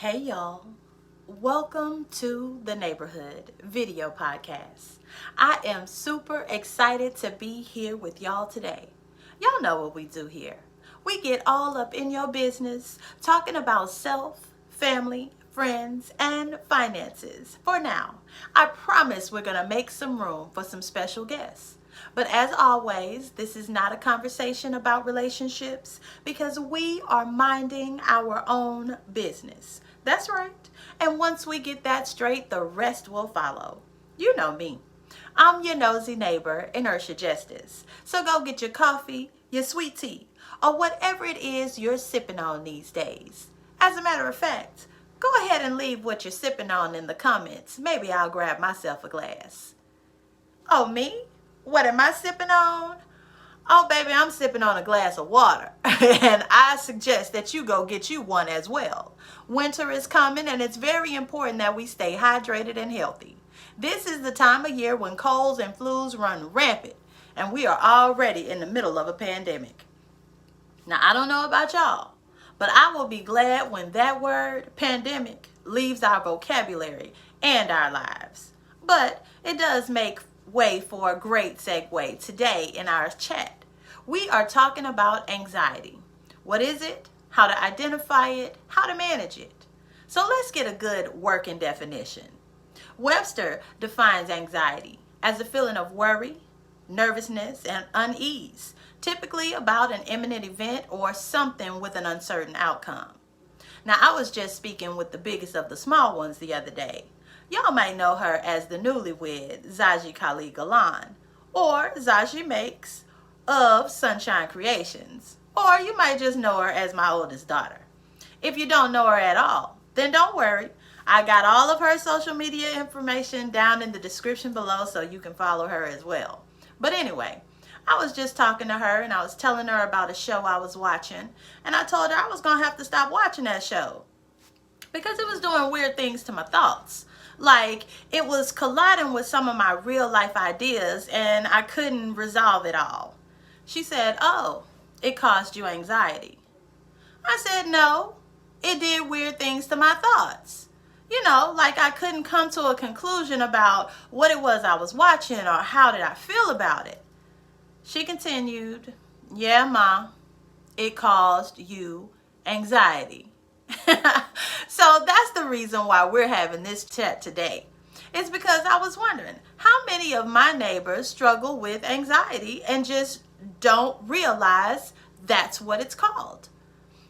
Hey y'all, welcome to the Neighborhood Video Podcast. I am super excited to be here with y'all today. Y'all know what we do here. We get all up in your business talking about self, family, friends, and finances. For now, I promise we're going to make some room for some special guests. But as always, this is not a conversation about relationships because we are minding our own business. That's right. And once we get that straight, the rest will follow. You know me. I'm your nosy neighbor, Inertia Justice. So go get your coffee, your sweet tea, or whatever it is you're sipping on these days. As a matter of fact, go ahead and leave what you're sipping on in the comments. Maybe I'll grab myself a glass. Oh, me? What am I sipping on? Oh, baby, I'm sipping on a glass of water. And I suggest that you go get you one as well. Winter is coming, and it's very important that we stay hydrated and healthy. This is the time of year when colds and flus run rampant, and we are already in the middle of a pandemic. Now, I don't know about y'all, but I will be glad when that word, pandemic, leaves our vocabulary and our lives. But it does make way for a great segue today in our chat. We are talking about anxiety. What is it? How to identify it? How to manage it? So let's get a good working definition. Webster defines anxiety as a feeling of worry, nervousness, and unease, typically about an imminent event or something with an uncertain outcome. Now, I was just speaking with the biggest of the small ones the other day. Y'all might know her as the newlywed Zaji Khalid Galan, or Zaji Makes of Sunshine Creations, or you might just know her as my oldest daughter. If you don't know her at all, then don't worry. I got all of her social media information down in the description below so you can follow her as well. But anyway, I was just talking to her and I was telling her about a show I was watching, and I told her I was going to have to stop watching that show because it was doing weird things to my thoughts. Like, it was colliding with some of my real life ideas and I couldn't resolve it all. She said, "Oh, it caused you anxiety." I said, "No, it did weird things to my thoughts. You know, like I couldn't come to a conclusion about what it was I was watching or how did I feel about it." She continued, "Yeah, Ma, it caused you anxiety." So that's the reason why we're having this chat today. It's because I was wondering how many of my neighbors struggle with anxiety and just don't realize that's what it's called.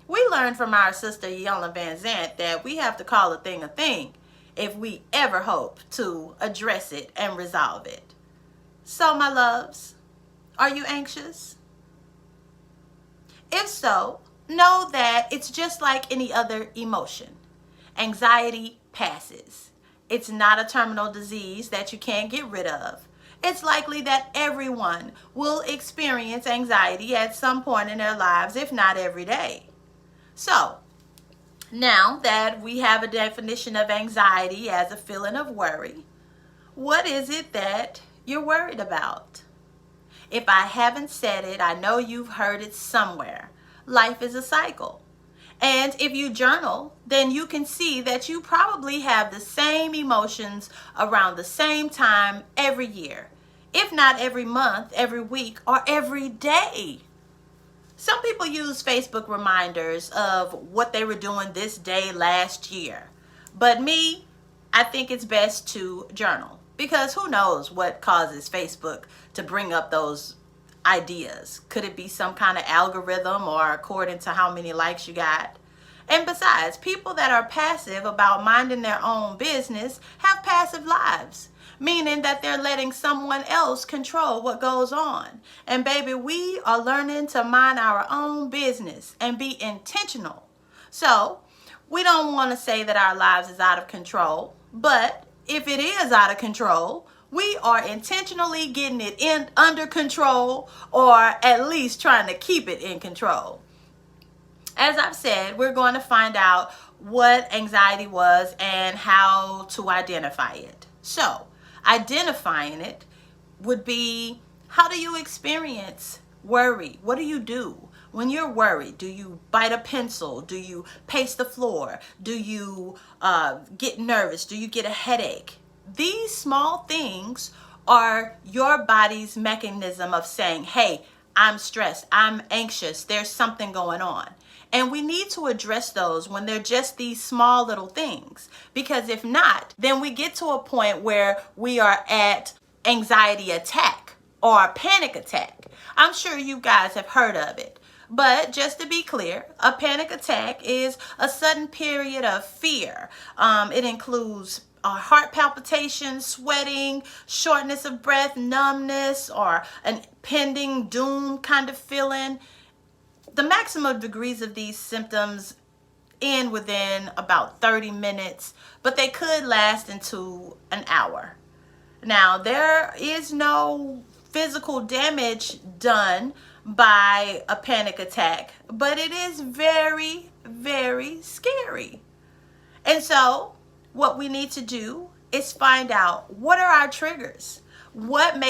We learned from our sister Iyanla Vanzant that we have to call a thing if we ever hope to address it and resolve it. So, my loves, are you anxious? If so, know that it's just like any other emotion. Anxiety passes. It's not a terminal disease that you can't get rid of. It's likely that everyone will experience anxiety at some point in their lives, if not every day. So, now that we have a definition of anxiety as a feeling of worry, what is it that you're worried about? If I haven't said it, I know you've heard it somewhere. Life is a cycle. And if you journal, then you can see that you probably have the same emotions around the same time every year, if not every month, every week, or every day. Some people use Facebook reminders of what they were doing this day last year. But me, I think it's best to journal because who knows what causes Facebook to bring up those ideas. Could it be some kind of algorithm or according to how many likes you got? And besides, people that are passive about minding their own business have passive lives, meaning that they're letting someone else control what goes on. And baby, we are learning to mind our own business and be intentional. So we don't want to say that our lives is out of control, but if it is out of control, we are intentionally getting it under control, or at least trying to keep it in control. As I've said, we're going to find out what anxiety was and how to identify it. So, identifying it would be, how do you experience worry? What do you do? When you're worried, do you bite a pencil? Do you pace the floor? Do you get nervous? Do you get a headache? These small things are your body's mechanism of saying, hey, I'm stressed, I'm anxious, there's something going on. And we need to address those when they're just these small little things. Because if not, then we get to a point where we are at anxiety attack or a panic attack. I'm sure you guys have heard of it. But just to be clear, a panic attack is a sudden period of fear. It includes heart palpitations, sweating, shortness of breath, numbness, or an impending doom kind of feeling. The maximum degrees of these symptoms end within about 30 minutes, but they could last into an hour. Now, there is no physical damage done by a panic attack, but it is very, very scary. And so what we need to do is find out, what are our triggers? What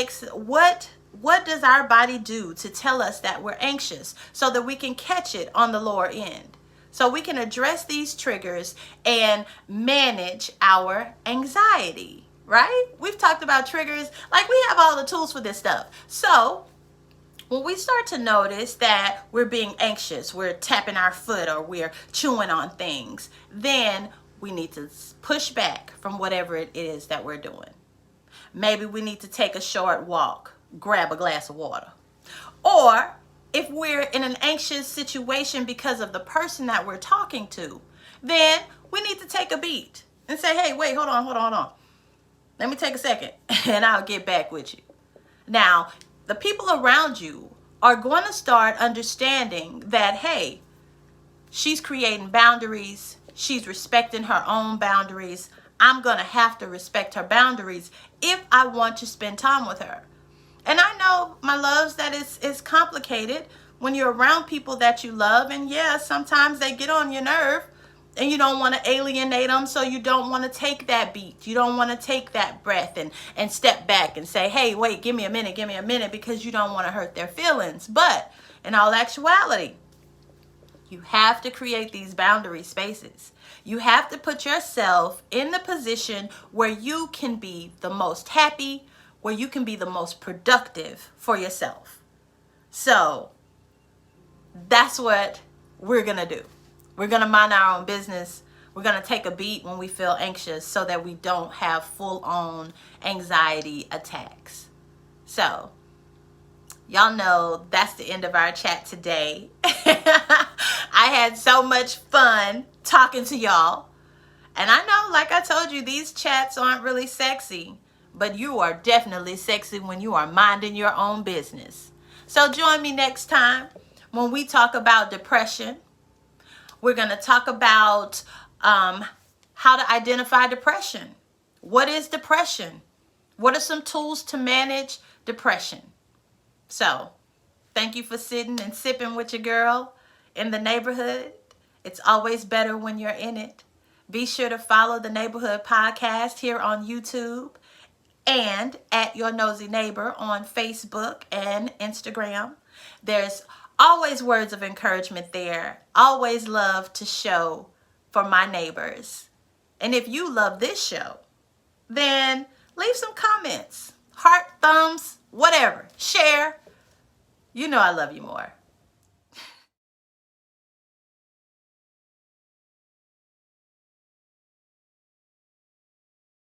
does our body do to tell us that we're anxious, so that we can catch it on the lower end? So we can address these triggers and manage our anxiety, right? We've talked about triggers, like we have all the tools for this stuff. So when we start to notice that we're being anxious, we're tapping our foot or we're chewing on things, then we need to push back from whatever it is that we're doing. Maybe we need to take a short walk, grab a glass of water. Or if we're in an anxious situation because of the person that we're talking to, then we need to take a beat and say, hey, wait, hold on. Let me take a second and I'll get back with you. Now, the people around you are going to start understanding that, hey, she's creating boundaries. She's respecting her own boundaries. I'm going to have to respect her boundaries if I want to spend time with her. And I know, my loves, that it's complicated when you're around people that you love. And yeah, sometimes they get on your nerve and you don't want to alienate them. So you don't want to take that beat. You don't want to take that breath and step back and say, hey, wait, give me a minute, because you don't want to hurt their feelings. But in all actuality, you have to create these boundary spaces. You have to put yourself in the position where you can be the most happy, where you can be the most productive for yourself. So that's what we're going to do. We're going to mind our own business. We're going to take a beat when we feel anxious so that we don't have full-on anxiety attacks. So y'all know that's the end of our chat today. I had so much fun talking to y'all. And I know, like I told you, these chats aren't really sexy, but you are definitely sexy when you are minding your own business. So join me next time when we talk about depression. We're going to talk about how to identify depression. What is depression? What are some tools to manage depression? So thank you for sitting and sipping with your girl in the neighborhood. It's always better when you're in it. Be sure to follow the Neighborhood Podcast here on YouTube and at Your Nosy Neighbor on Facebook and Instagram. There's always words of encouragement there. Always love to show for my neighbors. And if you love this show, then leave some comments, heart, thumbs, whatever. Share. You know I love you more.